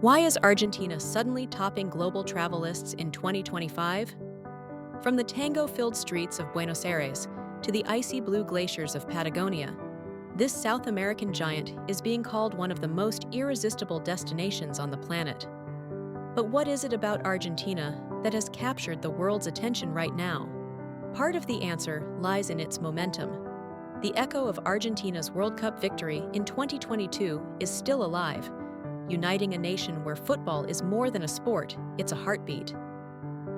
Why is Argentina suddenly topping global travel lists in 2025? From the tango-filled streets of Buenos Aires to the icy blue glaciers of Patagonia, this South American giant is being called one of the most irresistible destinations on the planet. But what is it about Argentina that has captured the world's attention right now? Part of the answer lies in its momentum. The echo of Argentina's World Cup victory in 2022 is still alive, uniting a nation where football is more than a sport, it's a heartbeat.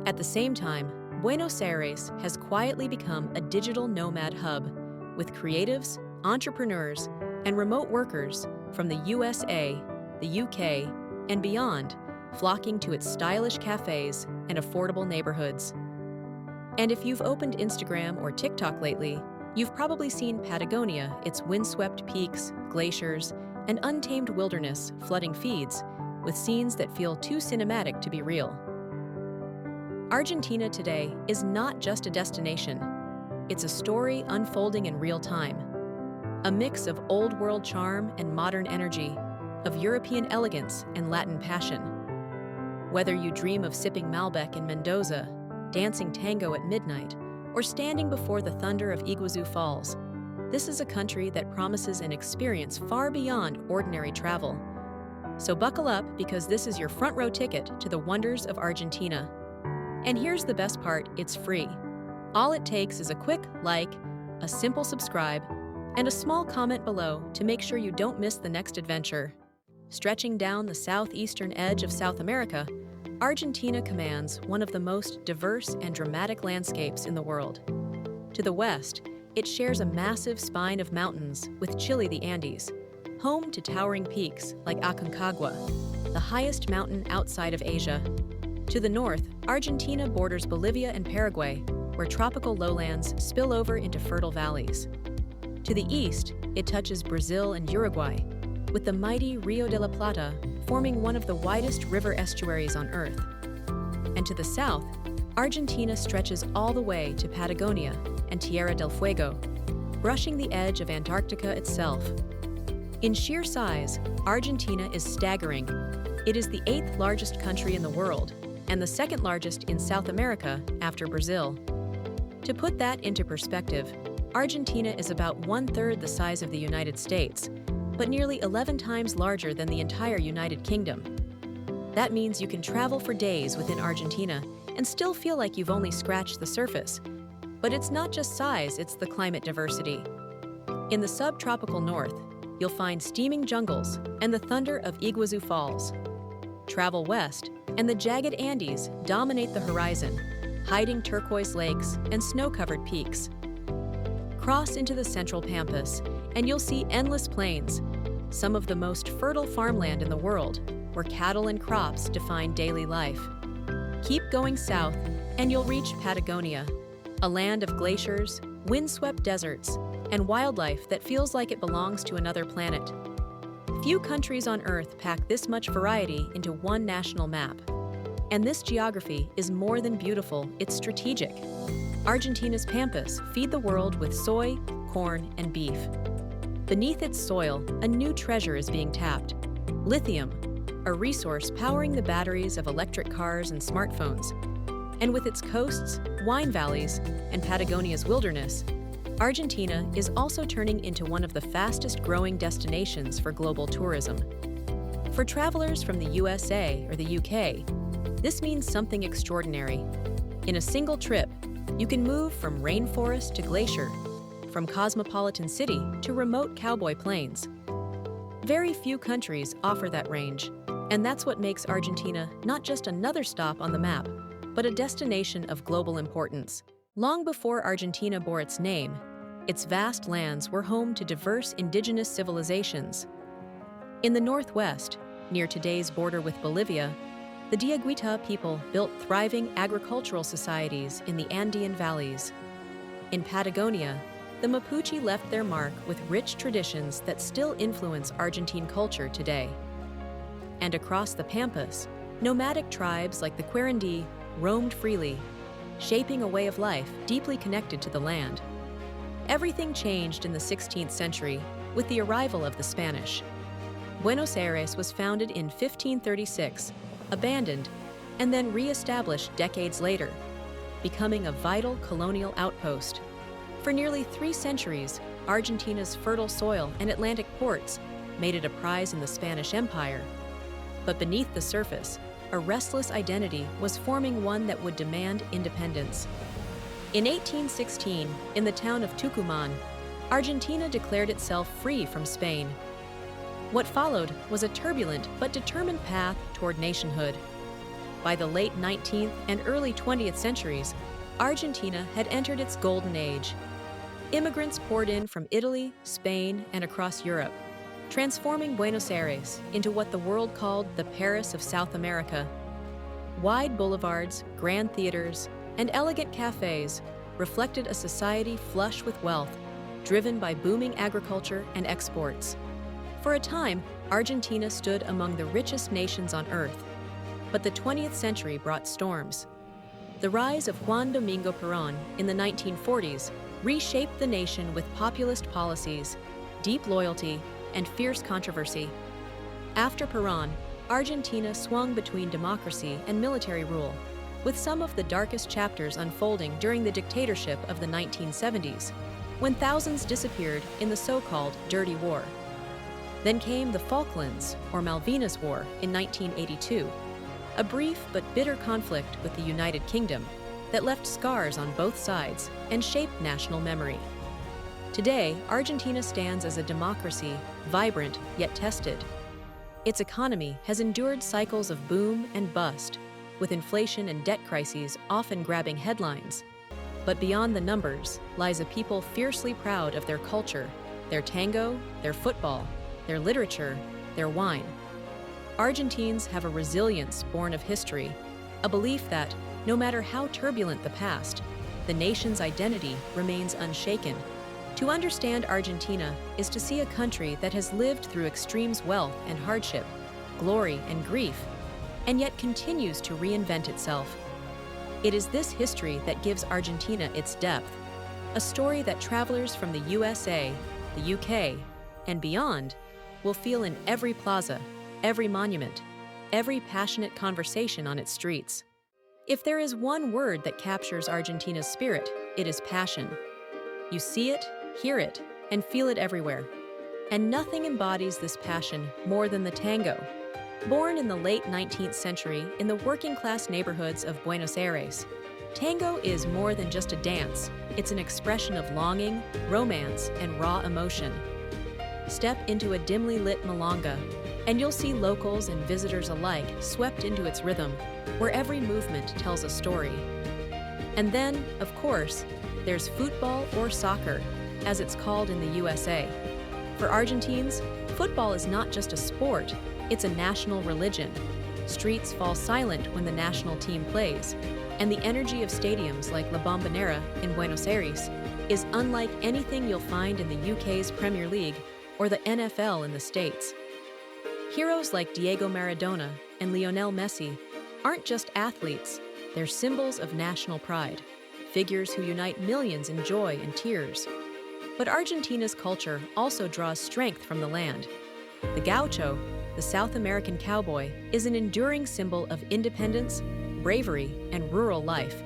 At the same time, Buenos Aires has quietly become a digital nomad hub, with creatives, entrepreneurs, and remote workers from the USA, the UK, and beyond flocking to its stylish cafes and affordable neighborhoods. And if you've opened Instagram or TikTok lately, you've probably seen Patagonia, its windswept peaks, glaciers, and untamed wilderness flooding feeds with scenes that feel too cinematic to be real. Argentina today is not just a destination. It's a story unfolding in real time. A mix of old-world charm and modern energy, of European elegance and Latin passion. Whether you dream of sipping Malbec in Mendoza, dancing tango at midnight, or standing before the thunder of Iguazú Falls, this is a country that promises an experience far beyond ordinary travel. So buckle up, because this is your front row ticket to the wonders of Argentina. And here's the best part, it's free. All it takes is a quick like, a simple subscribe, and a small comment below to make sure you don't miss the next adventure. Stretching down the southeastern edge of South America, Argentina commands one of the most diverse and dramatic landscapes in the world. To the west, it shares a massive spine of mountains with Chile, the Andes, home to towering peaks like Aconcagua, the highest mountain outside of Asia. To the north, Argentina borders Bolivia and Paraguay, where tropical lowlands spill over into fertile valleys. To the east, it touches Brazil and Uruguay, with the mighty Rio de la Plata forming one of the widest river estuaries on Earth. And to the south, Argentina stretches all the way to Patagonia and Tierra del Fuego, brushing the edge of Antarctica itself. In sheer size, Argentina is staggering. It is the 8th largest country in the world, and the 2nd largest in South America after Brazil. To put that into perspective, Argentina is about 1/3 the size of the United States, but nearly 11 times larger than the entire United Kingdom. That means you can travel for days within Argentina and still feel like you've only scratched the surface. But it's not just size, it's the climate diversity. In the subtropical north, you'll find steaming jungles and the thunder of Iguazú Falls. Travel west, and the jagged Andes dominate the horizon, hiding turquoise lakes and snow-covered peaks. Cross into the central Pampas, and you'll see endless plains, some of the most fertile farmland in the world, where cattle and crops define daily life. Keep going south, and you'll reach Patagonia, a land of glaciers, windswept deserts, and wildlife that feels like it belongs to another planet. Few countries on Earth pack this much variety into one national map. And this geography is more than beautiful, it's strategic. Argentina's pampas feed the world with soy, corn, and beef. Beneath its soil, a new treasure is being tapped: lithium, a resource powering the batteries of electric cars and smartphones. And with its coasts, wine valleys, and Patagonia's wilderness, Argentina is also turning into one of the fastest-growing destinations for global tourism. For travelers from the USA or the UK, this means something extraordinary. In a single trip, you can move from rainforest to glacier, from cosmopolitan city to remote cowboy plains. Very few countries offer that range, and that's what makes Argentina not just another stop on the map, but a destination of global importance. Long before Argentina bore its name, its vast lands were home to diverse indigenous civilizations. In the northwest, near today's border with Bolivia, the Diaguita people built thriving agricultural societies in the Andean valleys. In Patagonia, the Mapuche left their mark with rich traditions that still influence Argentine culture today. And across the Pampas, nomadic tribes like the Querandí roamed freely, shaping a way of life deeply connected to the land. Everything changed in the 16th century with the arrival of the Spanish. Buenos Aires was founded in 1536, abandoned, and then re-established decades later, becoming a vital colonial outpost. For nearly 3 centuries, Argentina's fertile soil and Atlantic ports made it a prize in the Spanish Empire. But beneath the surface, a restless identity was forming, one that would demand independence. In 1816, in the town of Tucumán, Argentina declared itself free from Spain. What followed was a turbulent but determined path toward nationhood. By the late 19th and early 20th centuries, Argentina had entered its golden age. Immigrants poured in from Italy, Spain, and across Europe, transforming Buenos Aires into what the world called the Paris of South America. Wide boulevards, grand theaters, and elegant cafes reflected a society flush with wealth, driven by booming agriculture and exports. For a time, Argentina stood among the richest nations on earth. But the 20th century brought storms. The rise of Juan Domingo Perón in the 1940s reshaped the nation with populist policies, deep loyalty, and fierce controversy. After Perón, Argentina swung between democracy and military rule, with some of the darkest chapters unfolding during the dictatorship of the 1970s, when thousands disappeared in the so-called Dirty War. Then came the Falklands, or Malvinas War, in 1982, a brief but bitter conflict with the United Kingdom that left scars on both sides and shaped national memory. Today, Argentina stands as a democracy, vibrant yet tested. Its economy has endured cycles of boom and bust, with inflation and debt crises often grabbing headlines. But beyond the numbers lies a people fiercely proud of their culture, their tango, their football, their literature, their wine. Argentines have a resilience born of history, a belief that, no matter how turbulent the past, the nation's identity remains unshaken. To understand Argentina is to see a country that has lived through extremes, wealth and hardship, glory and grief, and yet continues to reinvent itself. It is this history that gives Argentina its depth, a story that travelers from the USA, the UK, and beyond will feel in every plaza, every monument, every passionate conversation on its streets. If there is one word that captures Argentina's spirit, it is passion. You see it, hear it, and feel it everywhere. And nothing embodies this passion more than the tango. Born in the late 19th century in the working-class neighborhoods of Buenos Aires, tango is more than just a dance. It's an expression of longing, romance, and raw emotion. Step into a dimly lit milonga, and you'll see locals and visitors alike swept into its rhythm, where every movement tells a story. And then, of course, there's football or soccer, as it's called in the USA. For Argentines, football is not just a sport, it's a national religion. Streets fall silent when the national team plays, and the energy of stadiums like La Bombonera in Buenos Aires is unlike anything you'll find in the UK's Premier League or the NFL in the States. Heroes like Diego Maradona and Lionel Messi aren't just athletes, they're symbols of national pride, figures who unite millions in joy and tears. But Argentina's culture also draws strength from the land. The gaucho, the South American cowboy, is an enduring symbol of independence, bravery, and rural life.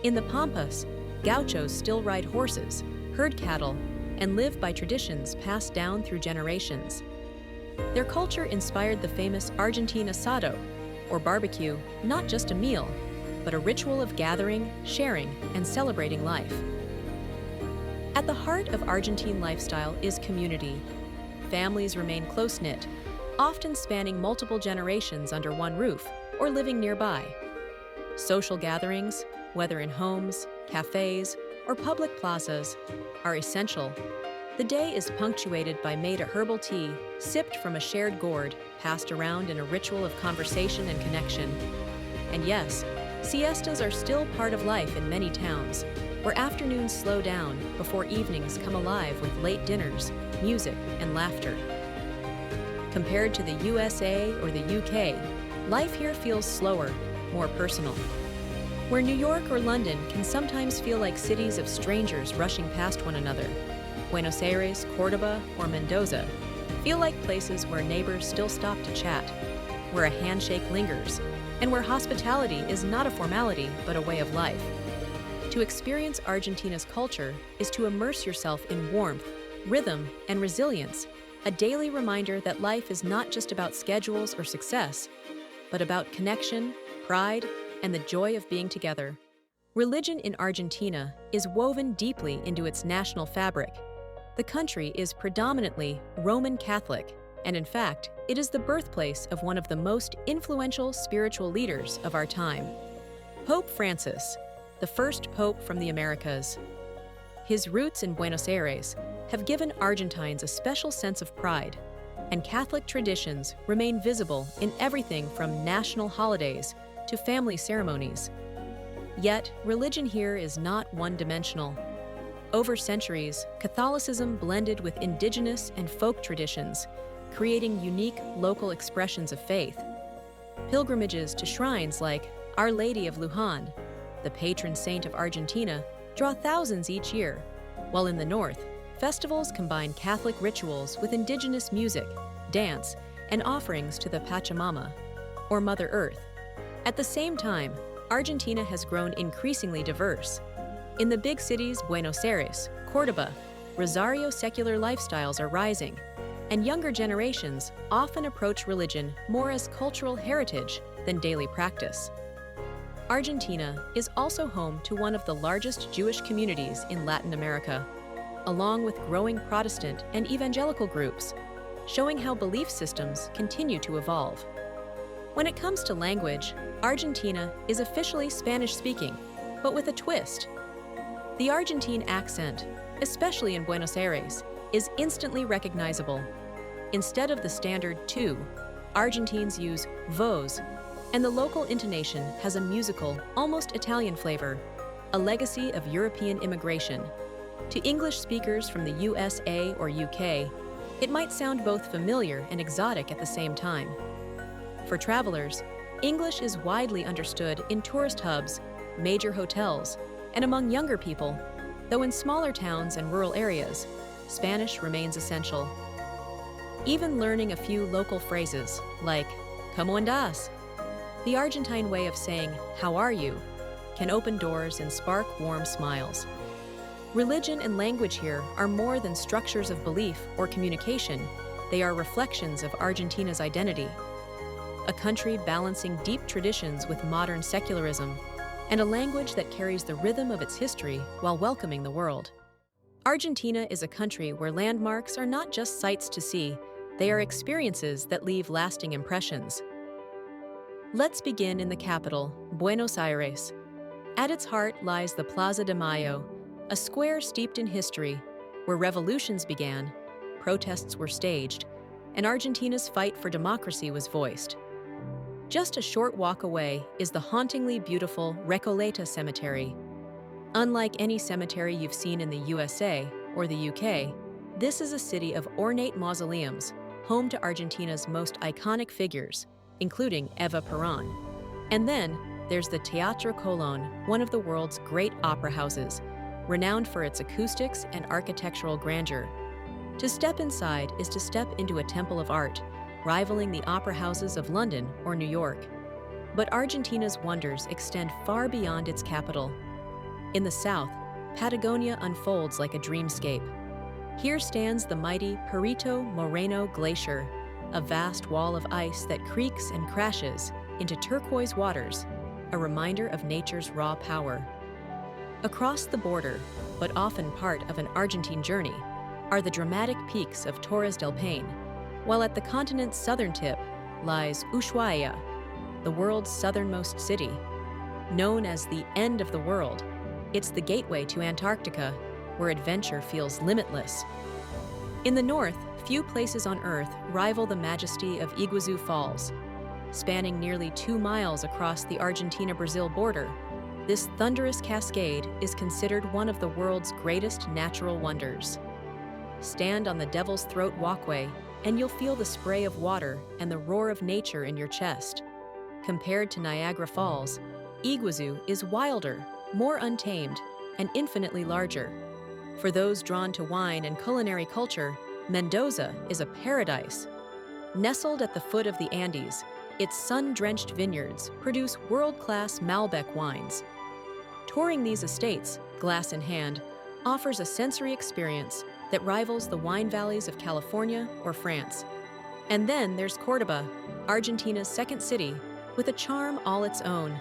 In the Pampas, gauchos still ride horses, herd cattle, and live by traditions passed down through generations. Their culture inspired the famous Argentine asado, or barbecue, not just a meal, but a ritual of gathering, sharing, and celebrating life. At the heart of Argentine lifestyle is community. Families remain close-knit, often spanning multiple generations under one roof or living nearby. Social gatherings, whether in homes, cafes, or public plazas, are essential. The day is punctuated by made herbal tea, sipped from a shared gourd, passed around in a ritual of conversation and connection. And yes, siestas are still part of life in many towns, where afternoons slow down before evenings come alive with late dinners, music, and laughter. Compared to the USA or the UK, life here feels slower, more personal. Where New York or London can sometimes feel like cities of strangers rushing past one another, Buenos Aires, Cordoba, or Mendoza feel like places where neighbors still stop to chat, where a handshake lingers, and where hospitality is not a formality but a way of life. To experience Argentina's culture is to immerse yourself in warmth, rhythm, and resilience, a daily reminder that life is not just about schedules or success, but about connection, pride, and the joy of being together. Religion in Argentina is woven deeply into its national fabric. The country is predominantly Roman Catholic, and in fact, it is the birthplace of one of the most influential spiritual leaders of our time, Pope Francis, the first pope from the Americas. His roots in Buenos Aires have given Argentines a special sense of pride, and Catholic traditions remain visible in everything from national holidays to family ceremonies. Yet, religion here is not one-dimensional. Over centuries, Catholicism blended with indigenous and folk traditions, creating unique local expressions of faith. Pilgrimages to shrines like Our Lady of Luján, the patron saint of Argentina, draw thousands each year, while in the north, festivals combine Catholic rituals with indigenous music, dance, and offerings to the Pachamama, or Mother Earth. At the same time, Argentina has grown increasingly diverse. In the big cities Buenos Aires, Córdoba, Rosario, secular lifestyles are rising, and younger generations often approach religion more as cultural heritage than daily practice. Argentina is also home to one of the largest Jewish communities in Latin America, along with growing Protestant and evangelical groups, showing how belief systems continue to evolve. When it comes to language, Argentina is officially Spanish-speaking, but with a twist. The Argentine accent, especially in Buenos Aires, is instantly recognizable. Instead of the standard tu, Argentines use vos, and the local intonation has a musical, almost Italian flavor, a legacy of European immigration. To English speakers from the USA or UK, it might sound both familiar and exotic at the same time. For travelers, English is widely understood in tourist hubs, major hotels, and among younger people, though in smaller towns and rural areas, Spanish remains essential. Even learning a few local phrases, like "¿Cómo andás?", the Argentine way of saying "how are you?", can open doors and spark warm smiles. Religion and language here are more than structures of belief or communication, they are reflections of Argentina's identity. A country balancing deep traditions with modern secularism, and a language that carries the rhythm of its history while welcoming the world. Argentina is a country where landmarks are not just sights to see, they are experiences that leave lasting impressions. Let's begin in the capital, Buenos Aires. At its heart lies the Plaza de Mayo, a square steeped in history, where revolutions began, protests were staged, and Argentina's fight for democracy was voiced. Just a short walk away is the hauntingly beautiful Recoleta Cemetery. Unlike any cemetery you've seen in the USA or the UK, this is a city of ornate mausoleums, home to Argentina's most iconic figures, including Eva Perón. And then there's the Teatro Colón, one of the world's great opera houses, renowned for its acoustics and architectural grandeur. To step inside is to step into a temple of art, rivaling the opera houses of London or New York. But Argentina's wonders extend far beyond its capital. In the south, Patagonia unfolds like a dreamscape. Here stands the mighty Perito Moreno Glacier, a vast wall of ice that creaks and crashes into turquoise waters, a reminder of nature's raw power. Across the border, but often part of an Argentine journey, are the dramatic peaks of Torres del Paine, while at the continent's southern tip lies Ushuaia, the world's southernmost city. Known as the end of the world, it's the gateway to Antarctica, where adventure feels limitless. In the north, few places on Earth rival the majesty of Iguazú Falls. Spanning nearly 2 miles across the Argentina-Brazil border, this thunderous cascade is considered one of the world's greatest natural wonders. Stand on the Devil's Throat walkway, and you'll feel the spray of water and the roar of nature in your chest. Compared to Niagara Falls, Iguazú is wilder, more untamed, and infinitely larger. For those drawn to wine and culinary culture, Mendoza is a paradise. Nestled at the foot of the Andes, its sun-drenched vineyards produce world-class Malbec wines. Touring these estates, glass in hand, offers a sensory experience that rivals the wine valleys of California or France. And then there's Córdoba, Argentina's second city, with a charm all its own.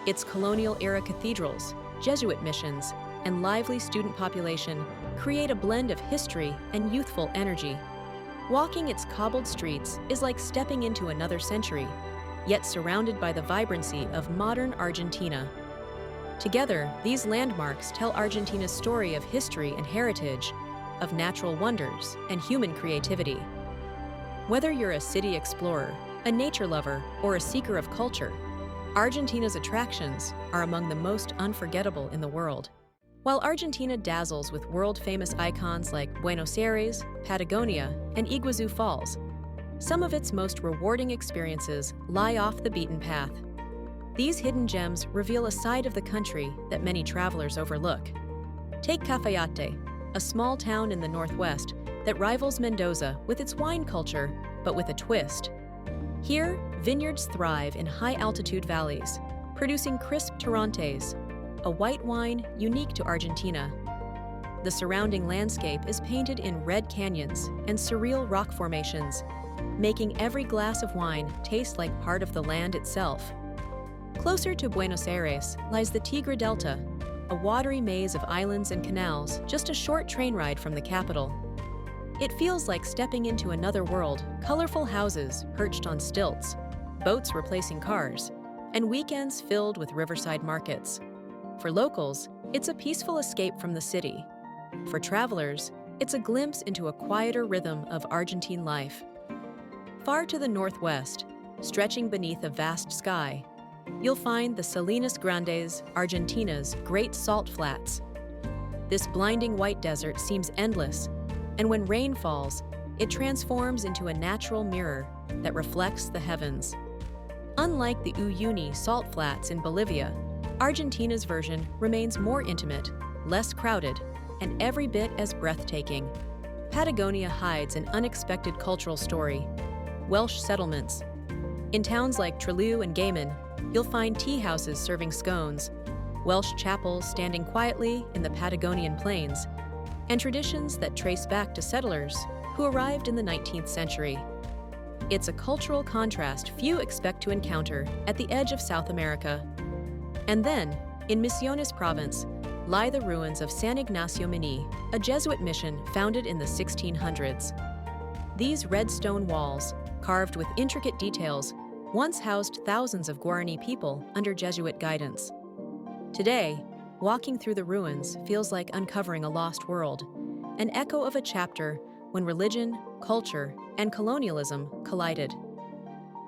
Its colonial-era cathedrals, Jesuit missions, and lively student population create a blend of history and youthful energy. Walking its cobbled streets is like stepping into another century, yet surrounded by the vibrancy of modern Argentina. Together, these landmarks tell Argentina's story of history and heritage, of natural wonders and human creativity. Whether you're a city explorer, a nature lover, or a seeker of culture, Argentina's attractions are among the most unforgettable in the world. While Argentina dazzles with world-famous icons like Buenos Aires, Patagonia, and Iguazú Falls, some of its most rewarding experiences lie off the beaten path. These hidden gems reveal a side of the country that many travelers overlook. Take Cafayate, a small town in the northwest that rivals Mendoza with its wine culture, but with a twist. Here, vineyards thrive in high-altitude valleys, producing crisp Torrontés, a white wine unique to Argentina. The surrounding landscape is painted in red canyons and surreal rock formations, making every glass of wine taste like part of the land itself. Closer to Buenos Aires lies the Tigre Delta, a watery maze of islands and canals just a short train ride from the capital. It feels like stepping into another world, colorful houses perched on stilts, boats replacing cars, and weekends filled with riverside markets. For locals, it's a peaceful escape from the city. For travelers, it's a glimpse into a quieter rhythm of Argentine life. Far to the northwest, stretching beneath a vast sky, you'll find the Salinas Grandes, Argentina's Great Salt Flats. This blinding white desert seems endless, and when rain falls, it transforms into a natural mirror that reflects the heavens. Unlike the Uyuni salt flats in Bolivia, Argentina's version remains more intimate, less crowded, and every bit as breathtaking. Patagonia hides an unexpected cultural story: Welsh settlements. In towns like Trelew and Gaiman, you'll find tea houses serving scones, Welsh chapels standing quietly in the Patagonian plains, and traditions that trace back to settlers who arrived in the 19th century. It's a cultural contrast few expect to encounter at the edge of South America. And then, in Misiones province, lie the ruins of San Ignacio Mini, a Jesuit mission founded in the 1600s. These red stone walls, carved with intricate details, once housed thousands of Guarani people under Jesuit guidance. Today, walking through the ruins feels like uncovering a lost world, an echo of a chapter when religion, culture, and colonialism collided.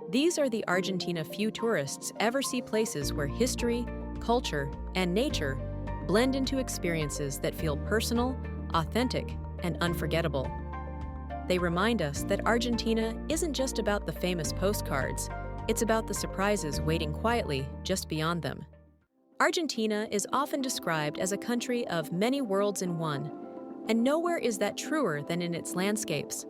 These are the Argentina few tourists ever see places where history, culture, and nature blend into experiences that feel personal, authentic, and unforgettable. They remind us that Argentina isn't just about the famous postcards, it's about the surprises waiting quietly just beyond them. Argentina is often described as a country of many worlds in one, and nowhere is that truer than in its landscapes.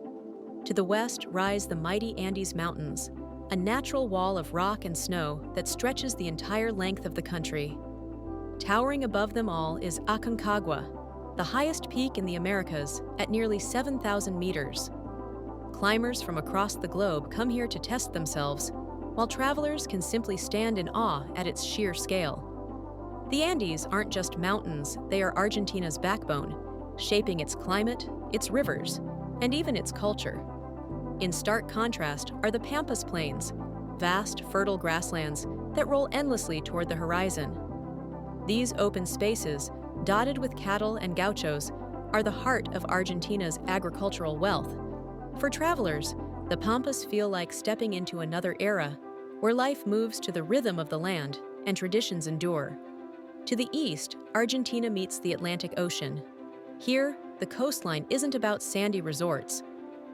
To the west rise the mighty Andes Mountains, a natural wall of rock and snow that stretches the entire length of the country. Towering above them all is Aconcagua, the highest peak in the Americas at nearly 7,000 meters. Climbers from across the globe come here to test themselves, while travelers can simply stand in awe at its sheer scale. The Andes aren't just mountains, they are Argentina's backbone, shaping its climate, its rivers, and even its culture. In stark contrast are the Pampas Plains, vast, fertile grasslands that roll endlessly toward the horizon. These open spaces, dotted with cattle and gauchos, are the heart of Argentina's agricultural wealth. For travelers, the Pampas feel like stepping into another era, where life moves to the rhythm of the land and traditions endure. To the east, Argentina meets the Atlantic Ocean. Here, the coastline isn't about sandy resorts,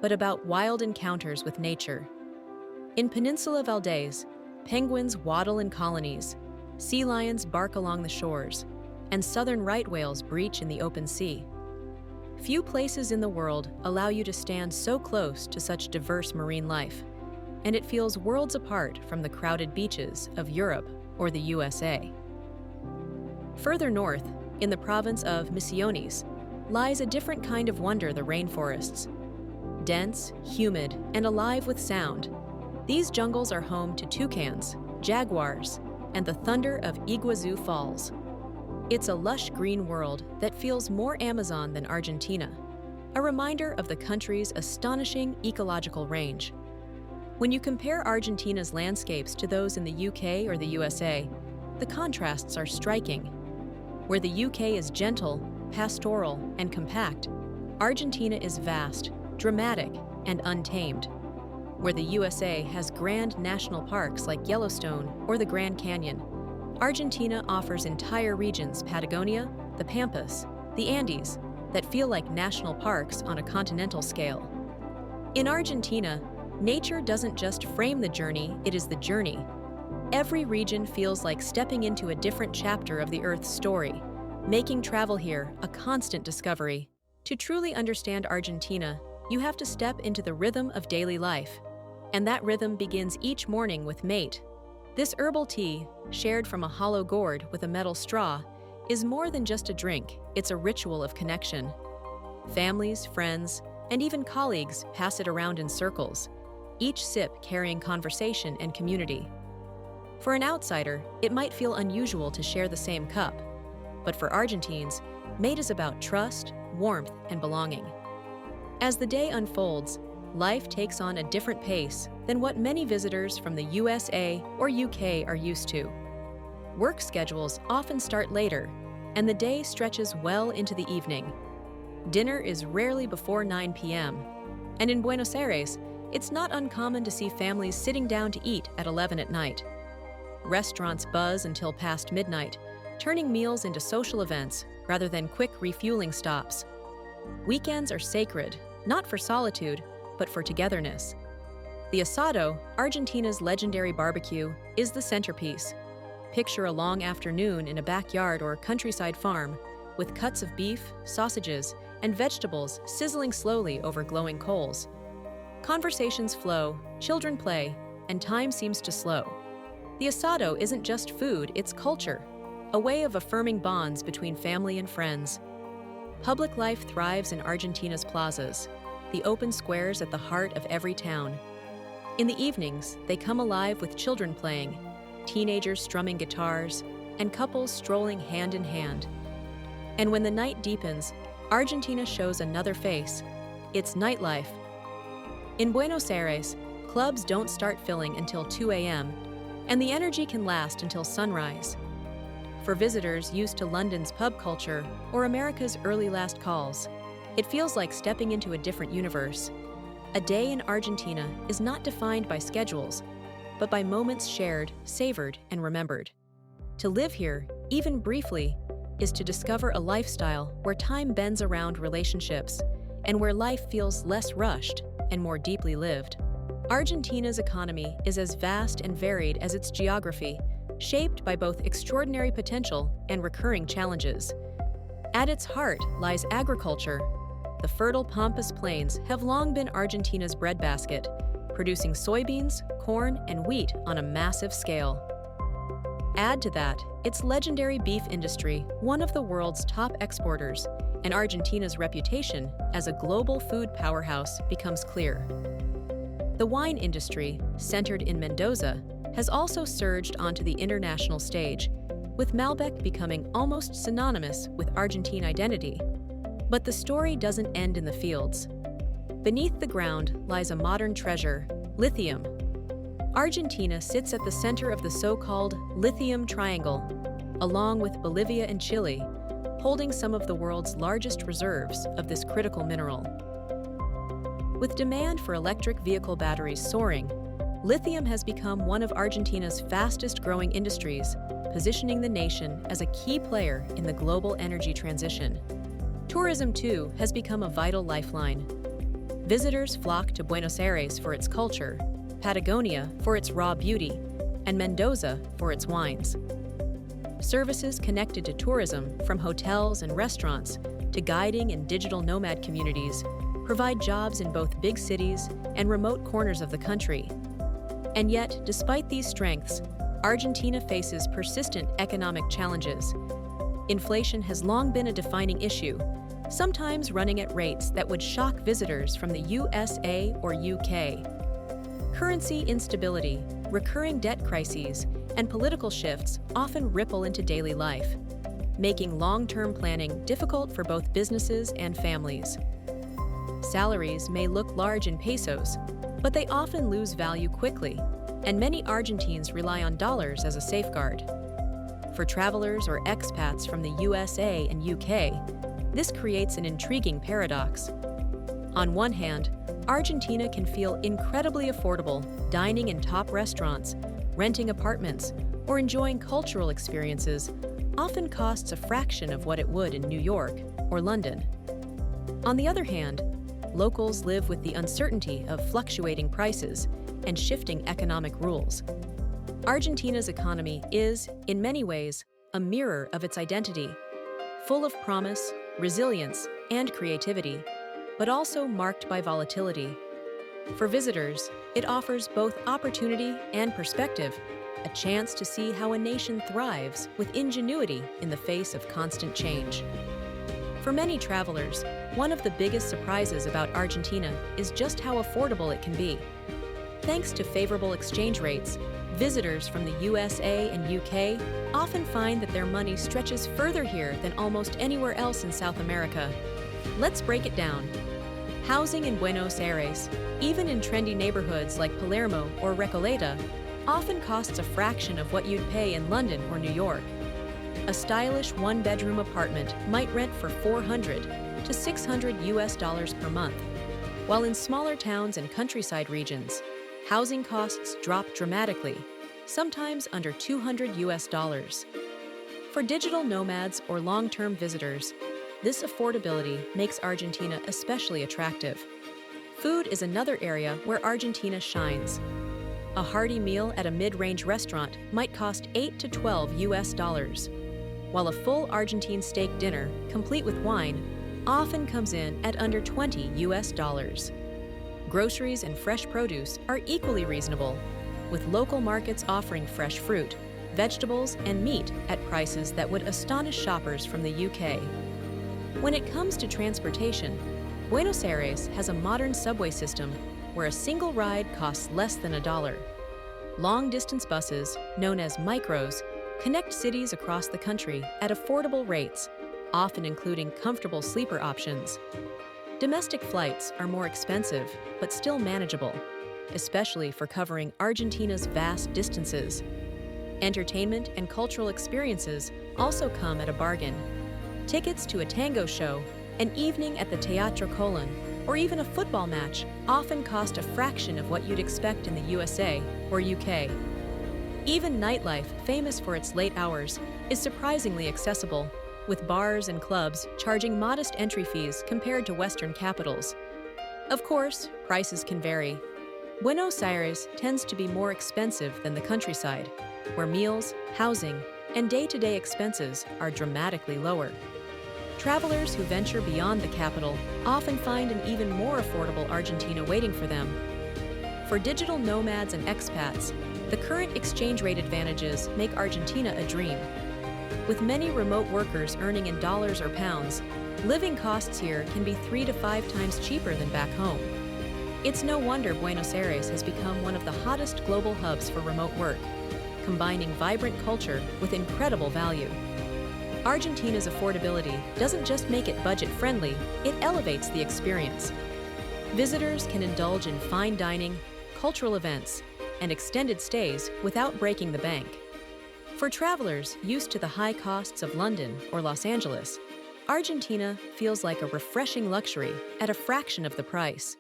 but about wild encounters with nature. In Peninsula Valdez, penguins waddle in colonies, sea lions bark along the shores, and southern right whales breach in the open sea. Few places in the world allow you to stand so close to such diverse marine life, and it feels worlds apart from the crowded beaches of Europe or the USA. Further north, in the province of Misiones, lies a different kind of wonder: the rainforests. Dense, humid, and alive with sound, these jungles are home to toucans, jaguars, and the thunder of Iguazú Falls. It's a lush green world that feels more Amazon than Argentina, a reminder of the country's astonishing ecological range. When you compare Argentina's landscapes to those in the UK or the USA, the contrasts are striking. Where the UK is gentle, pastoral, and compact, Argentina is vast, dramatic, and untamed. Where the USA has grand national parks like Yellowstone or the Grand Canyon, Argentina offers entire regions, Patagonia, the Pampas, the Andes, that feel like national parks on a continental scale. In Argentina, nature doesn't just frame the journey, it is the journey. Every region feels like stepping into a different chapter of the Earth's story, making travel here a constant discovery. To truly understand Argentina, you have to step into the rhythm of daily life. And that rhythm begins each morning with mate. This herbal tea, shared from a hollow gourd with a metal straw, is more than just a drink, it's a ritual of connection. Families, friends, and even colleagues pass it around in circles, each sip carrying conversation and community. For an outsider, it might feel unusual to share the same cup, but for Argentines, mate is about trust, warmth, and belonging. As the day unfolds, life takes on a different pace than what many visitors from the USA or UK are used to. Work schedules often start later, and the day stretches well into the evening. Dinner is rarely before 9 p.m., and in Buenos Aires, it's not uncommon to see families sitting down to eat at 11 at night. Restaurants buzz until past midnight, turning meals into social events rather than quick refueling stops. Weekends are sacred, not for solitude, but for togetherness. The asado, Argentina's legendary barbecue, is the centerpiece. Picture a long afternoon in a backyard or countryside farm, with cuts of beef, sausages, and vegetables sizzling slowly over glowing coals. Conversations flow, children play, and time seems to slow. The asado isn't just food, it's culture, a way of affirming bonds between family and friends. Public life thrives in Argentina's plazas, the open squares at the heart of every town. In the evenings, they come alive with children playing, teenagers strumming guitars, and couples strolling hand in hand. And when the night deepens, Argentina shows another face, its nightlife. In Buenos Aires, clubs don't start filling until 2 a.m., and the energy can last until sunrise. For visitors used to London's pub culture or America's early last calls, it feels like stepping into a different universe. A day in Argentina is not defined by schedules, but by moments shared, savored, and remembered. To live here, even briefly, is to discover a lifestyle where time bends around relationships and where life feels less rushed and more deeply lived. Argentina's economy is as vast and varied as its geography, shaped by both extraordinary potential and recurring challenges. At its heart lies agriculture. The fertile Pampas plains have long been Argentina's breadbasket, producing soybeans, corn, and wheat on a massive scale. Add to that its legendary beef industry, one of the world's top exporters, and Argentina's reputation as a global food powerhouse becomes clear. The wine industry, centered in Mendoza, has also surged onto the international stage, with Malbec becoming almost synonymous with Argentine identity. But the story doesn't end in the fields. Beneath the ground lies a modern treasure, lithium. Argentina sits at the center of the so-called lithium triangle, along with Bolivia and Chile, holding some of the world's largest reserves of this critical mineral. With demand for electric vehicle batteries soaring, lithium has become one of Argentina's fastest-growing industries, positioning the nation as a key player in the global energy transition. Tourism, too, has become a vital lifeline. Visitors flock to Buenos Aires for its culture, Patagonia for its raw beauty, and Mendoza for its wines. Services connected to tourism, from hotels and restaurants to guiding and digital nomad communities, provide jobs in both big cities and remote corners of the country. And yet, despite these strengths, Argentina faces persistent economic challenges. Inflation has long been a defining issue, sometimes running at rates that would shock visitors from the USA or UK. Currency instability, recurring debt crises, and political shifts often ripple into daily life, making long-term planning difficult for both businesses and families. Salaries may look large in pesos, but they often lose value quickly, and many Argentines rely on dollars as a safeguard. For travelers or expats from the USA and UK, this creates an intriguing paradox. On one hand, Argentina can feel incredibly affordable, dining in top restaurants, renting apartments, or enjoying cultural experiences often costs a fraction of what it would in New York or London. On the other hand, locals live with the uncertainty of fluctuating prices and shifting economic rules. Argentina's economy is, in many ways, a mirror of its identity, full of promise, resilience, and creativity, but also marked by volatility. For visitors, it offers both opportunity and perspective, a chance to see how a nation thrives with ingenuity in the face of constant change. For many travelers, one of the biggest surprises about Argentina is just how affordable it can be. Thanks to favorable exchange rates, visitors from the USA and UK often find that their money stretches further here than almost anywhere else in South America. Let's break it down. Housing in Buenos Aires, even in trendy neighborhoods like Palermo or Recoleta, often costs a fraction of what you'd pay in London or New York. A stylish one-bedroom apartment might rent for $400 to $600 per month, while in smaller towns and countryside regions, housing costs drop dramatically, sometimes under $200. For digital nomads or long-term visitors, this affordability makes Argentina especially attractive. Food is another area where Argentina shines. A hearty meal at a mid-range restaurant might cost $8 to $12, while a full Argentine steak dinner, complete with wine, often comes in at under $20. Groceries and fresh produce are equally reasonable, with local markets offering fresh fruit, vegetables, and meat at prices that would astonish shoppers from the UK. When it comes to transportation, Buenos Aires has a modern subway system where a single ride costs less than $1. Long-distance buses, known as micros, connect cities across the country at affordable rates, often including comfortable sleeper options. Domestic flights are more expensive, but still manageable, especially for covering Argentina's vast distances. Entertainment and cultural experiences also come at a bargain. Tickets to a tango show, an evening at the Teatro Colón, or even a football match often cost a fraction of what you'd expect in the USA or UK. Even nightlife, famous for its late hours, is surprisingly accessible, with bars and clubs charging modest entry fees compared to Western capitals. Of course, prices can vary. Buenos Aires tends to be more expensive than the countryside, where meals, housing, and day-to-day expenses are dramatically lower. Travelers who venture beyond the capital often find an even more affordable Argentina waiting for them. For digital nomads and expats, the current exchange rate advantages make Argentina a dream. With many remote workers earning in dollars or pounds, living costs here can be 3 to 5 times cheaper than back home. It's no wonder Buenos Aires has become one of the hottest global hubs for remote work, combining vibrant culture with incredible value. Argentina's affordability doesn't just make it budget-friendly, it elevates the experience. Visitors can indulge in fine dining, cultural events, and extended stays without breaking the bank. For travelers used to the high costs of London or Los Angeles, Argentina feels like a refreshing luxury at a fraction of the price.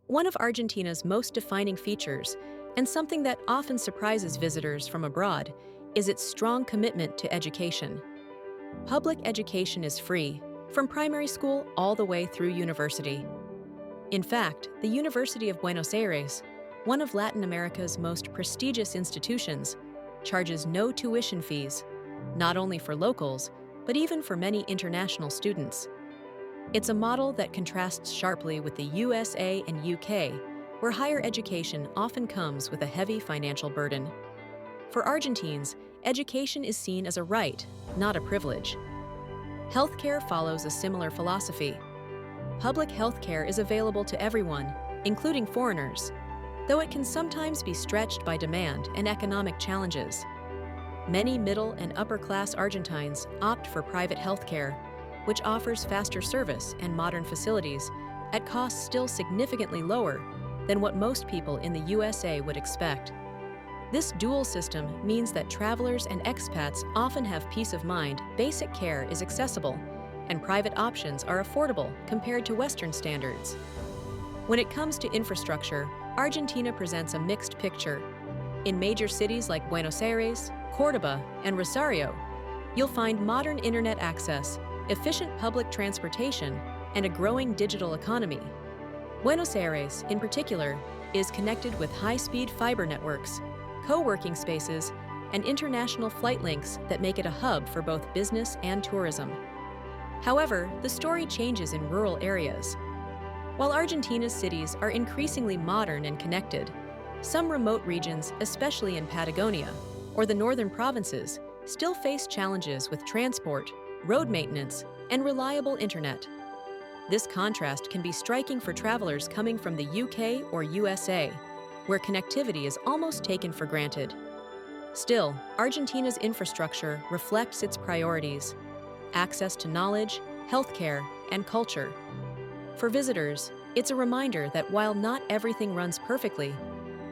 One of Argentina's most defining features, and something that often surprises visitors from abroad, is its strong commitment to education. Public education is free, from primary school all the way through university. In fact, the University of Buenos Aires, one of Latin America's most prestigious institutions, charges no tuition fees, not only for locals, but even for many international students. It's a model that contrasts sharply with the USA and UK, where higher education often comes with a heavy financial burden. For Argentines, education is seen as a right, not a privilege. Healthcare follows a similar philosophy. Public healthcare is available to everyone, including foreigners, though it can sometimes be stretched by demand and economic challenges. Many middle and upper-class Argentines opt for private healthcare, which offers faster service and modern facilities at costs still significantly lower than what most people in the USA would expect. This dual system means that travelers and expats often have peace of mind, basic care is accessible, and private options are affordable compared to Western standards. When it comes to infrastructure, Argentina presents a mixed picture. In major cities like Buenos Aires, Córdoba, and Rosario, you'll find modern internet access, efficient public transportation, and a growing digital economy. Buenos Aires, in particular, is connected with high-speed fiber networks, co-working spaces, and international flight links that make it a hub for both business and tourism. However, the story changes in rural areas. While Argentina's cities are increasingly modern and connected, some remote regions, especially in Patagonia or the northern provinces, still face challenges with transport, road maintenance, and reliable internet. This contrast can be striking for travelers coming from the UK or USA, where connectivity is almost taken for granted. Still, Argentina's infrastructure reflects its priorities: access to knowledge, healthcare, and culture. For visitors, it's a reminder that while not everything runs perfectly,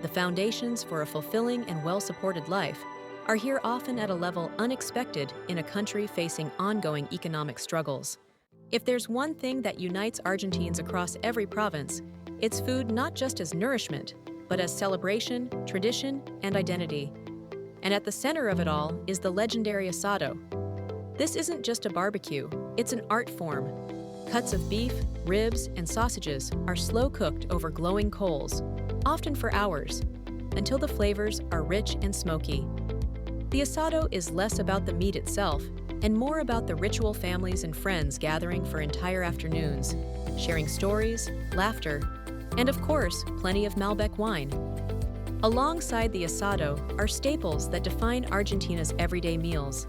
the foundations for a fulfilling and well-supported life are here often at a level unexpected in a country facing ongoing economic struggles. If there's one thing that unites Argentines across every province, it's food not just as nourishment, but as celebration, tradition, and identity. And at the center of it all is the legendary asado. This isn't just a barbecue, it's an art form. Cuts of beef, ribs, and sausages are slow-cooked over glowing coals, often for hours, until the flavors are rich and smoky. The asado is less about the meat itself and more about the ritual families and friends gathering for entire afternoons, sharing stories, laughter, and of course, plenty of Malbec wine. Alongside the asado are staples that define Argentina's everyday meals.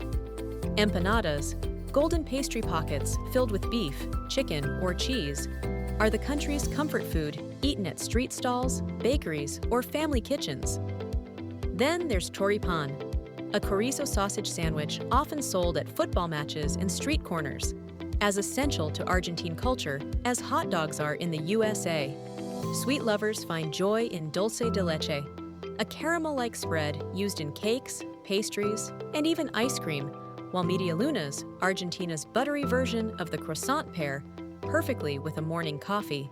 Empanadas, golden pastry pockets filled with beef, chicken, or cheese, are the country's comfort food eaten at street stalls, bakeries, or family kitchens. Then there's choripan, a chorizo sausage sandwich often sold at football matches and street corners, as essential to Argentine culture as hot dogs are in the USA. Sweet lovers find joy in dulce de leche, a caramel-like spread used in cakes, pastries, and even ice cream, while medialunas, Argentina's buttery version of the croissant pair perfectly with a morning coffee.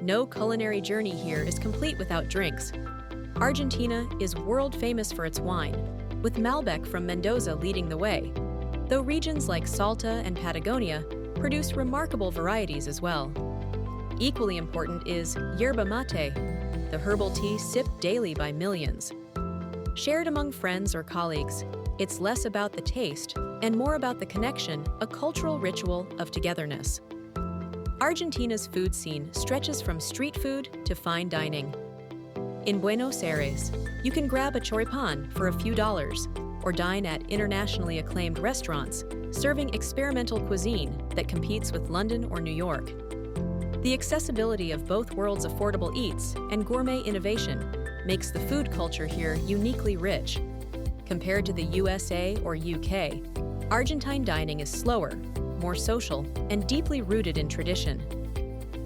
No culinary journey here is complete without drinks. Argentina is world famous for its wine, with Malbec from Mendoza leading the way, though regions like Salta and Patagonia produce remarkable varieties as well. Equally important is yerba mate, the herbal tea sipped daily by millions. Shared among friends or colleagues, it's less about the taste and more about the connection, a cultural ritual of togetherness. Argentina's food scene stretches from street food to fine dining. In Buenos Aires, you can grab a choripan for a few dollars or dine at internationally acclaimed restaurants serving experimental cuisine that competes with London or New York. The accessibility of both worlds' affordable eats and gourmet innovation makes the food culture here uniquely rich. Compared to the USA or UK, Argentine dining is slower, more social, and deeply rooted in tradition.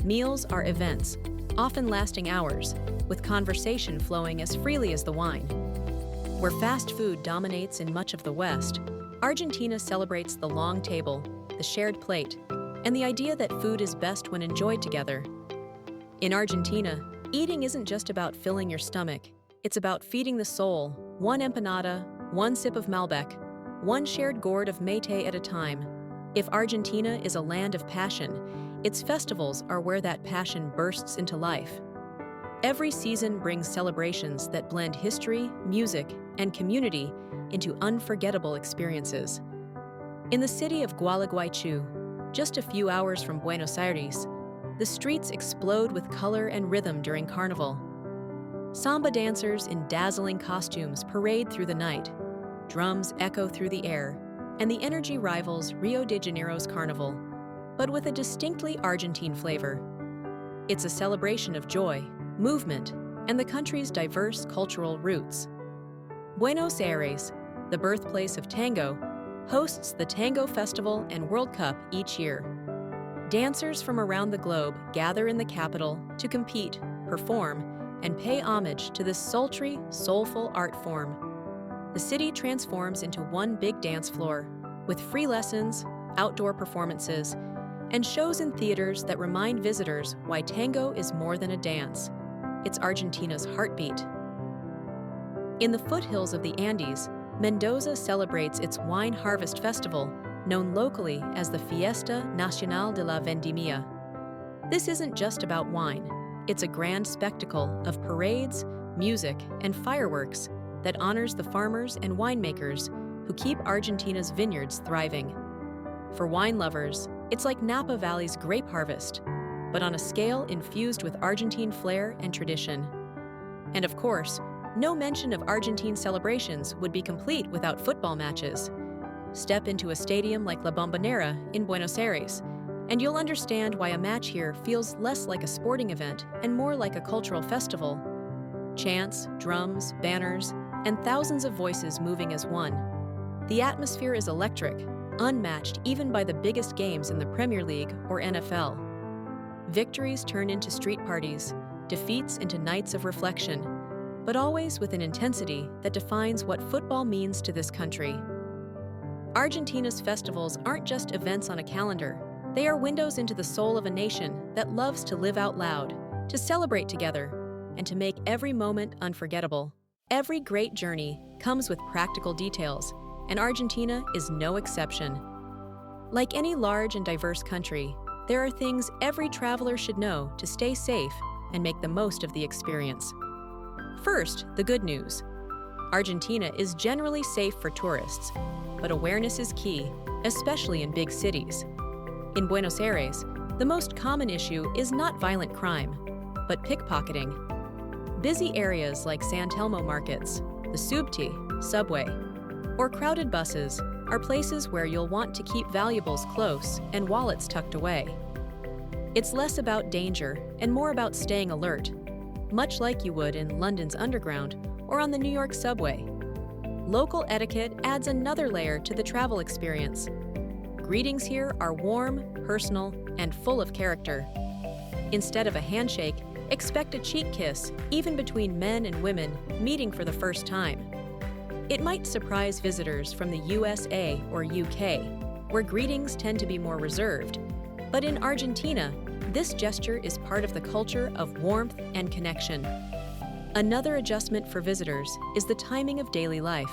Meals are events, often lasting hours, with conversation flowing as freely as the wine. Where fast food dominates in much of the West, Argentina celebrates the long table, the shared plate, and the idea that food is best when enjoyed together. In Argentina, eating isn't just about filling your stomach, it's about feeding the soul, one empanada, one sip of Malbec, one shared gourd of mate at a time. If Argentina is a land of passion, its festivals are where that passion bursts into life. Every season brings celebrations that blend history, music, and community into unforgettable experiences. In the city of Gualeguaychú, Just a few hours from Buenos Aires, the streets explode with color and rhythm during Carnival. Samba dancers in dazzling costumes parade through the night, drums echo through the air, and the energy rivals Rio de Janeiro's Carnival, but with a distinctly Argentine flavor. It's a celebration of joy, movement, and the country's diverse cultural roots. Buenos Aires, the birthplace of tango, hosts the Tango Festival and World Cup each year. Dancers from around the globe gather in the capital to compete, perform, and pay homage to this sultry, soulful art form. The city transforms into one big dance floor, with free lessons, outdoor performances, and shows in theaters that remind visitors why tango is more than a dance. It's Argentina's heartbeat. In the foothills of the Andes, Mendoza celebrates its wine harvest festival, known locally as the Fiesta Nacional de la Vendimia. This isn't just about wine. It's a grand spectacle of parades, music, and fireworks that honors the farmers and winemakers who keep Argentina's vineyards thriving. For wine lovers, it's like Napa Valley's grape harvest, but on a scale infused with Argentine flair and tradition. And of course, no mention of Argentine celebrations would be complete without football matches. Step into a stadium like La Bombonera in Buenos Aires, and you'll understand why a match here feels less like a sporting event and more like a cultural festival. Chants, drums, banners, and thousands of voices moving as one. The atmosphere is electric, unmatched even by the biggest games in the Premier League or NFL. Victories turn into street parties, defeats into nights of reflection, but always with an intensity that defines what football means to this country. Argentina's festivals aren't just events on a calendar. They are windows into the soul of a nation that loves to live out loud, to celebrate together, and to make every moment unforgettable. Every great journey comes with practical details, and Argentina is no exception. Like any large and diverse country, there are things every traveler should know to stay safe and make the most of the experience. First, the good news. Argentina is generally safe for tourists, but awareness is key, especially in big cities. In Buenos Aires, the most common issue is not violent crime, but pickpocketing. Busy areas like San Telmo markets, the Subte, subway, or crowded buses are places where you'll want to keep valuables close and wallets tucked away. It's less about danger and more about staying alert, much like you would in London's Underground or on the New York subway. Local etiquette adds another layer to the travel experience. Greetings here are warm, personal, and full of character. Instead of a handshake, expect a cheek kiss, even between men and women meeting for the first time. It might surprise visitors from the USA or UK, where greetings tend to be more reserved. But in Argentina, this gesture is part of the culture of warmth and connection. Another adjustment for visitors is the timing of daily life.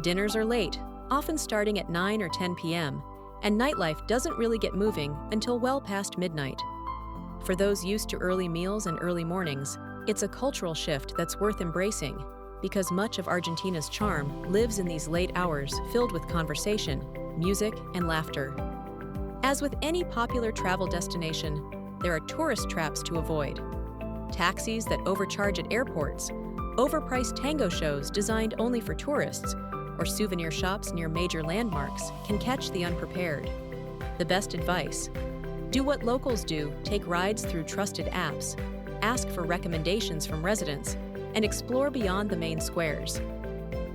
Dinners are late, often starting at 9 or 10 p.m., and nightlife doesn't really get moving until well past midnight. For those used to early meals and early mornings, it's a cultural shift that's worth embracing, because much of Argentina's charm lives in these late hours filled with conversation, music, and laughter. As with any popular travel destination, there are tourist traps to avoid. Taxis that overcharge at airports, overpriced tango shows designed only for tourists, or souvenir shops near major landmarks can catch the unprepared. The best advice: do what locals do, take rides through trusted apps, ask for recommendations from residents, and explore beyond the main squares.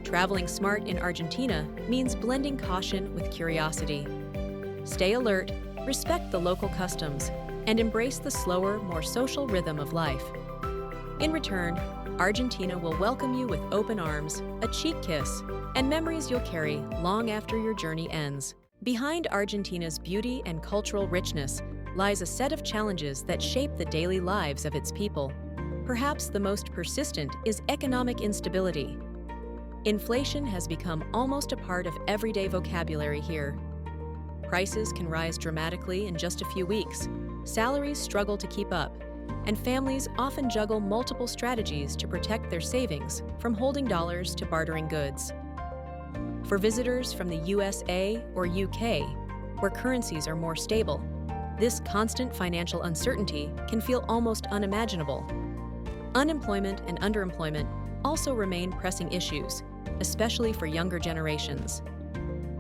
Traveling smart in Argentina means blending caution with curiosity. Stay alert, respect the local customs, and embrace the slower, more social rhythm of life. In return, Argentina will welcome you with open arms, a cheek kiss, and memories you'll carry long after your journey ends. Behind Argentina's beauty and cultural richness lies a set of challenges that shape the daily lives of its people. Perhaps the most persistent is economic instability. Inflation has become almost a part of everyday vocabulary here. Prices can rise dramatically in just a few weeks, salaries struggle to keep up, and families often juggle multiple strategies to protect their savings, from holding dollars to bartering goods. For visitors from the USA or UK, where currencies are more stable. This constant financial uncertainty can feel almost unimaginable. Unemployment and underemployment also remain pressing issues, especially for younger generations.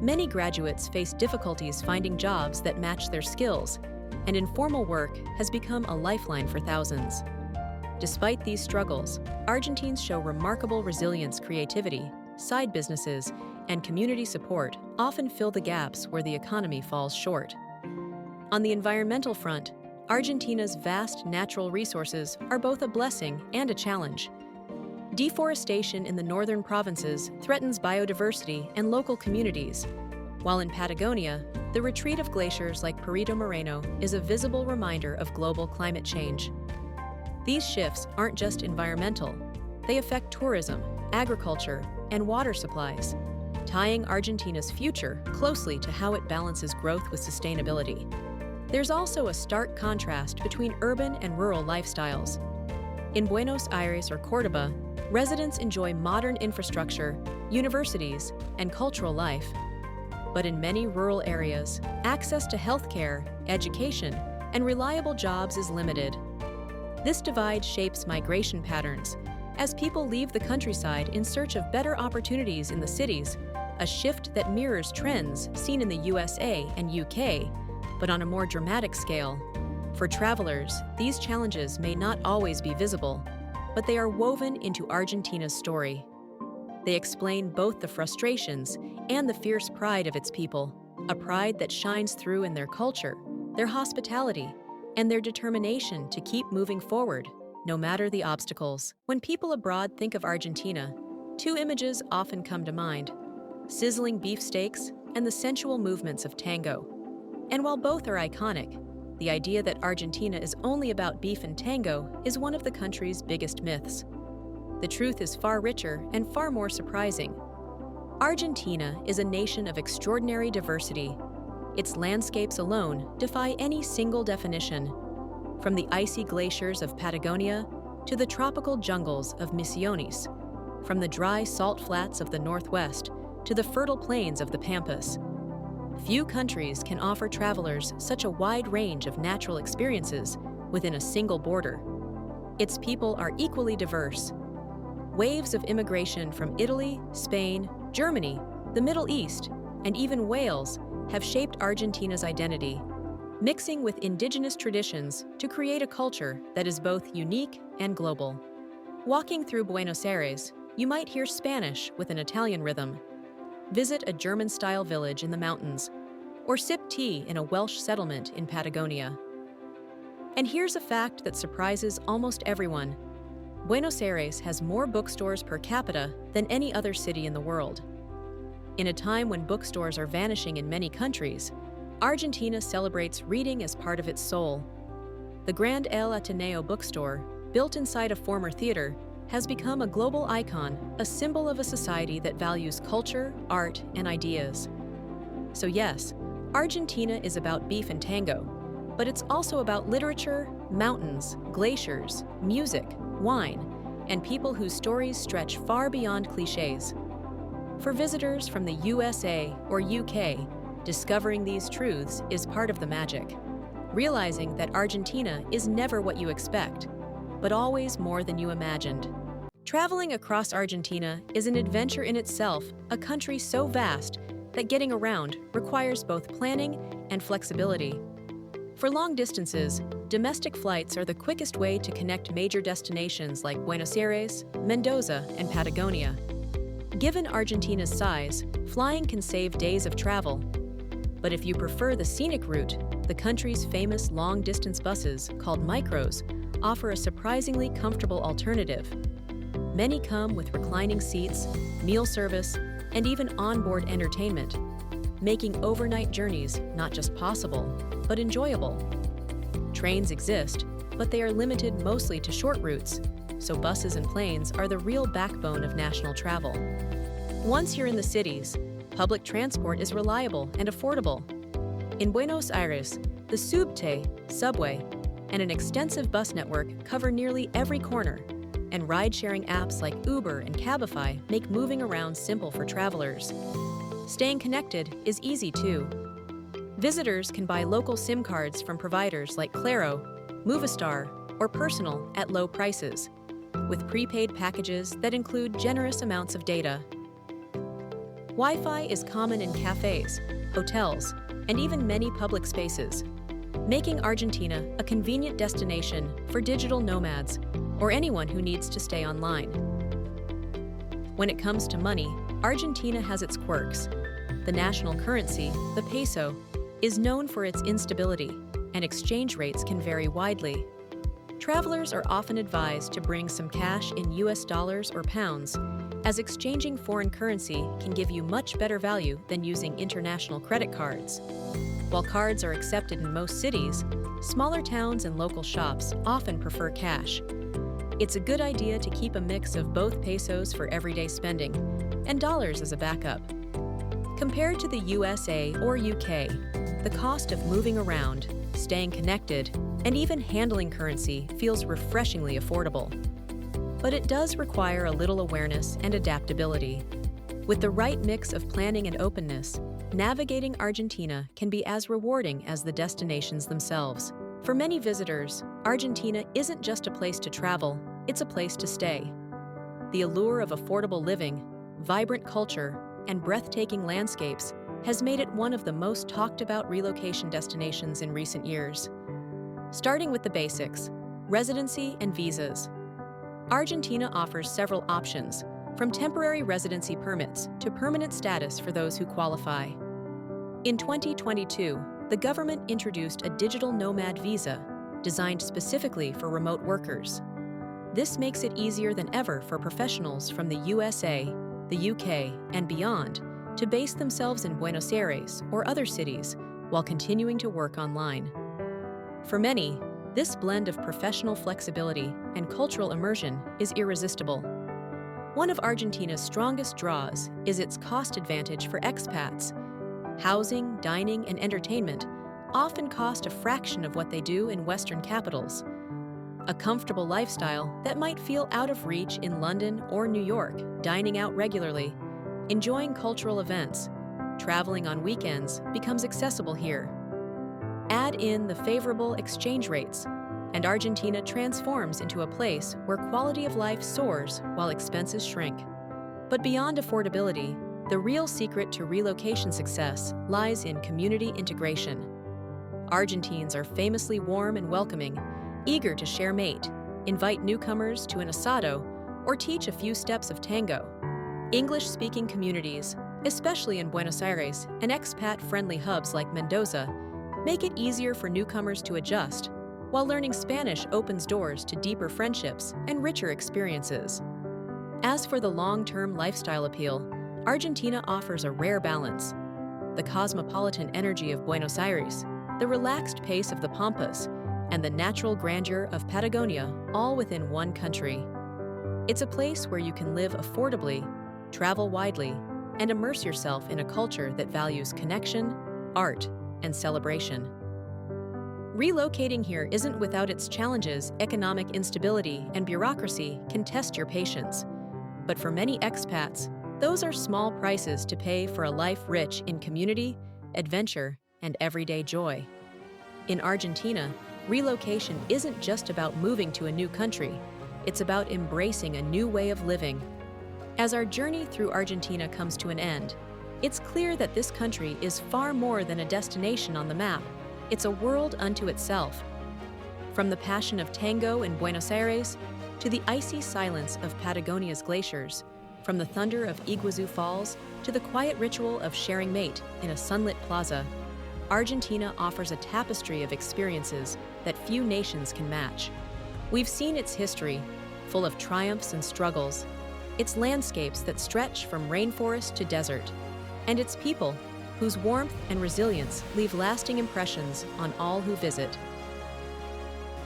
Many graduates face difficulties finding jobs that match their skills, and informal work has become a lifeline for thousands. Despite these struggles, Argentines show remarkable resilience, creativity, side businesses, and community support often fill the gaps where the economy falls short. On the environmental front, Argentina's vast natural resources are both a blessing and a challenge. Deforestation in the northern provinces threatens biodiversity and local communities, while in Patagonia, the retreat of glaciers like Perito Moreno is a visible reminder of global climate change. These shifts aren't just environmental, they affect tourism, agriculture, and water supplies, tying Argentina's future closely to how it balances growth with sustainability. There's also a stark contrast between urban and rural lifestyles. In Buenos Aires or Córdoba, residents enjoy modern infrastructure, universities, and cultural life. But in many rural areas, access to healthcare, education, and reliable jobs is limited. This divide shapes migration patterns as people leave the countryside in search of better opportunities in the cities, a shift that mirrors trends seen in the USA and UK, but on a more dramatic scale. For travelers, these challenges may not always be visible, but they are woven into Argentina's story. They explain both the frustrations and the fierce pride of its people, a pride that shines through in their culture, their hospitality, and their determination to keep moving forward, no matter the obstacles. When people abroad think of Argentina, two images often come to mind: sizzling beef steaks and the sensual movements of tango. And while both are iconic, the idea that Argentina is only about beef and tango is one of the country's biggest myths. The truth is far richer and far more surprising. Argentina is a nation of extraordinary diversity. Its landscapes alone defy any single definition. From the icy glaciers of Patagonia to the tropical jungles of Misiones, from the dry salt flats of the Northwest to the fertile plains of the Pampas. Few countries can offer travelers such a wide range of natural experiences within a single border. Its people are equally diverse. Waves of immigration from Italy, Spain, Germany, the Middle East, and even Wales have shaped Argentina's identity, mixing with indigenous traditions to create a culture that is both unique and global. Walking through Buenos Aires, you might hear Spanish with an Italian rhythm, visit a German-style village in the mountains, or sip tea in a Welsh settlement in Patagonia. And here's a fact that surprises almost everyone. Buenos Aires has more bookstores per capita than any other city in the world. In a time when bookstores are vanishing in many countries, Argentina celebrates reading as part of its soul. The Grand El Ateneo bookstore, built inside a former theater, has become a global icon, a symbol of a society that values culture, art, and ideas. So yes, Argentina is about beef and tango, but it's also about literature, mountains, glaciers, music, wine, and people whose stories stretch far beyond cliches. For visitors from the USA or UK, discovering these truths is part of the magic. Realizing that Argentina is never what you expect, but always more than you imagined. Traveling across Argentina is an adventure in itself, a country so vast that getting around requires both planning and flexibility. For long distances, domestic flights are the quickest way to connect major destinations like Buenos Aires, Mendoza, and Patagonia. Given Argentina's size, flying can save days of travel. But if you prefer the scenic route, the country's famous long-distance buses, called micros, offer a surprisingly comfortable alternative. Many come with reclining seats, meal service, and even onboard entertainment, making overnight journeys not just possible, but enjoyable. Trains exist, but they are limited mostly to short routes, so buses and planes are the real backbone of national travel. Once you're in the cities, public transport is reliable and affordable. In Buenos Aires, the subte, subway, and an extensive bus network cover nearly every corner, and ride-sharing apps like Uber and Cabify make moving around simple for travelers. Staying connected is easy too. Visitors can buy local SIM cards from providers like Claro, Movistar, or Personal at low prices, with prepaid packages that include generous amounts of data. Wi-Fi is common in cafes, hotels, and even many public spaces, making Argentina a convenient destination for digital nomads or anyone who needs to stay online. When it comes to money, Argentina has its quirks. The national currency, the peso, is known for its instability, and exchange rates can vary widely. Travelers are often advised to bring some cash in US dollars or pounds, as exchanging foreign currency can give you much better value than using international credit cards. While cards are accepted in most cities, smaller towns and local shops often prefer cash. It's a good idea to keep a mix of both pesos for everyday spending and dollars as a backup. Compared to the USA or UK, the cost of moving around, staying connected, and even handling currency feels refreshingly affordable. But it does require a little awareness and adaptability. With the right mix of planning and openness, navigating Argentina can be as rewarding as the destinations themselves. For many visitors, Argentina isn't just a place to travel, it's a place to stay. The allure of affordable living, vibrant culture, and breathtaking landscapes has made it one of the most talked about relocation destinations in recent years. Starting with the basics, residency and visas. Argentina offers several options, from temporary residency permits to permanent status for those who qualify. In 2022, the government introduced a digital nomad visa designed specifically for remote workers. This makes it easier than ever for professionals from the USA, the UK, and beyond to base themselves in Buenos Aires or other cities while continuing to work online. For many, this blend of professional flexibility and cultural immersion is irresistible. One of Argentina's strongest draws is its cost advantage for expats. Housing, dining, and entertainment often cost a fraction of what they do in Western capitals. A comfortable lifestyle that might feel out of reach in London or New York, dining out regularly, enjoying cultural events, traveling on weekends becomes accessible here. Add in the favorable exchange rates, and Argentina transforms into a place where quality of life soars while expenses shrink. But beyond affordability, the real secret to relocation success lies in community integration. Argentines are famously warm and welcoming, eager to share mate, invite newcomers to an asado, or teach a few steps of tango. English-speaking communities, especially in Buenos Aires and expat-friendly hubs like Mendoza, make it easier for newcomers to adjust, while learning Spanish opens doors to deeper friendships and richer experiences. As for the long-term lifestyle appeal, Argentina offers a rare balance. The cosmopolitan energy of Buenos Aires, the relaxed pace of the Pampas, and the natural grandeur of Patagonia, all within one country. It's a place where you can live affordably, travel widely, and immerse yourself in a culture that values connection, art, and celebration. Relocating here isn't without its challenges. Economic instability and bureaucracy can test your patience. But for many expats, those are small prices to pay for a life rich in community, adventure, and everyday joy. In Argentina, relocation isn't just about moving to a new country, it's about embracing a new way of living. As our journey through Argentina comes to an end, it's clear that this country is far more than a destination on the map. It's a world unto itself. From the passion of tango in Buenos Aires to the icy silence of Patagonia's glaciers, from the thunder of Iguazú Falls to the quiet ritual of sharing mate in a sunlit plaza, Argentina offers a tapestry of experiences that few nations can match. We've seen its history, full of triumphs and struggles, its landscapes that stretch from rainforest to desert, and its people, whose warmth and resilience leave lasting impressions on all who visit.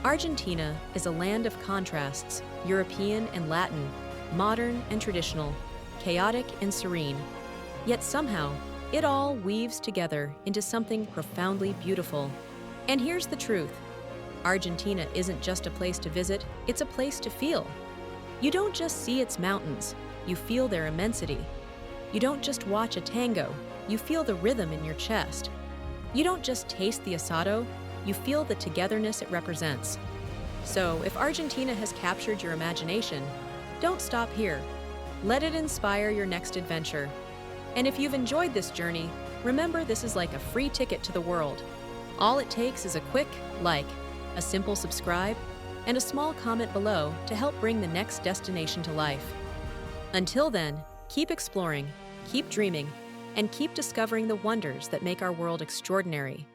Argentina is a land of contrasts, European and Latin, modern and traditional, chaotic and serene. Yet somehow, it all weaves together into something profoundly beautiful. And here's the truth. Argentina isn't just a place to visit, it's a place to feel. You don't just see its mountains, you feel their immensity. You don't just watch a tango, you feel the rhythm in your chest. You don't just taste the asado, you feel the togetherness it represents. So, if Argentina has captured your imagination, don't stop here. Let it inspire your next adventure. And if you've enjoyed this journey, remember this is like a free ticket to the world. All it takes is a quick like, a simple subscribe, and a small comment below to help bring the next destination to life. Until then, keep exploring, keep dreaming, and keep discovering the wonders that make our world extraordinary.